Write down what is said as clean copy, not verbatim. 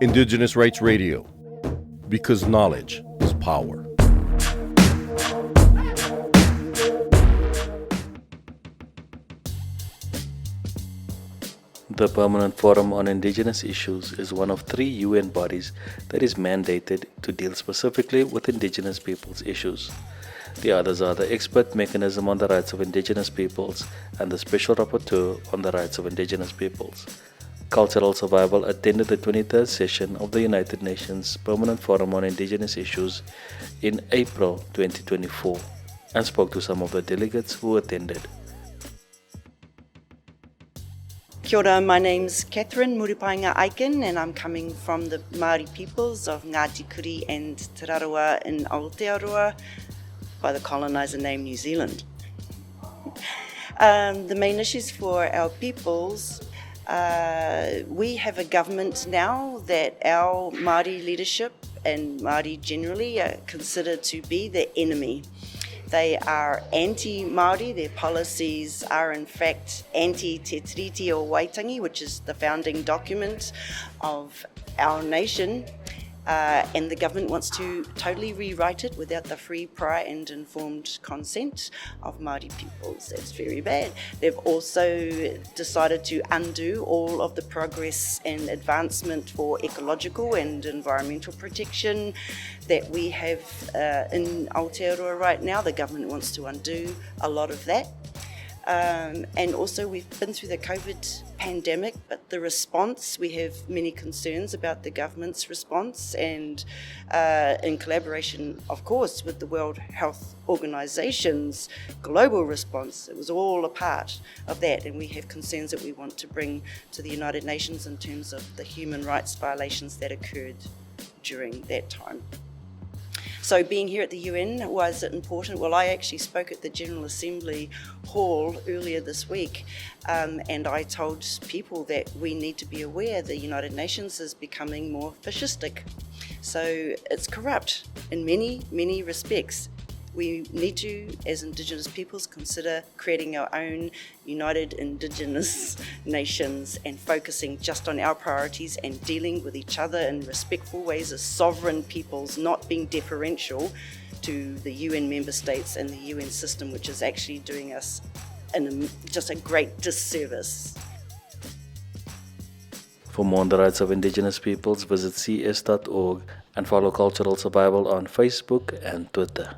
Indigenous Rights Radio, because knowledge is power. The Permanent Forum on Indigenous Issues is one of 3 UN bodies that is mandated to deal specifically with Indigenous peoples' issues. The others are the Expert Mechanism on the Rights of Indigenous Peoples and the Special Rapporteur on the Rights of Indigenous Peoples. Cultural Survival attended the 23rd session of the United Nations Permanent Forum on Indigenous Issues in April 2024 and spoke to some of the delegates who attended. Kia ora, my name's Catherine Murupaenga-Ikenn and I'm coming from the Maori peoples of Ngāti Kuri and Te Raroa in Aotearoa by the coloniser named New Zealand. The main issues for our peoples, we have a government now that our Māori leadership and Māori generally are considered to be the enemy. They are anti-Māori, their policies are in fact anti-Te Tiriti o Waitangi, which is the founding document of our nation, and the government wants to totally rewrite it without the free, prior and informed consent of Māori peoples. That's very bad. They've also decided to undo all of the progress and advancement for ecological and environmental protection that we have in Aotearoa right now. The government wants to undo a lot of that. And also we've been through the COVID pandemic, but the response, we have many concerns about the government's response and in collaboration, of course, with the World Health Organization's global response. It was all a part of that, and we have concerns that we want to bring to the United Nations in terms of the human rights violations that occurred during that time. So being here at the UN, was it important? Well, I actually spoke at the General Assembly Hall earlier this week, and I told people that we need to be aware the United Nations is becoming more fascistic. So it's corrupt in many, many respects. We need to, as Indigenous peoples, consider creating our own United Indigenous Nations and focusing just on our priorities and dealing with each other in respectful ways as sovereign peoples, not being deferential to the UN member states and the UN system, which is actually doing us just a great disservice. For more on the rights of Indigenous peoples, visit cs.org and follow Cultural Survival on Facebook and Twitter.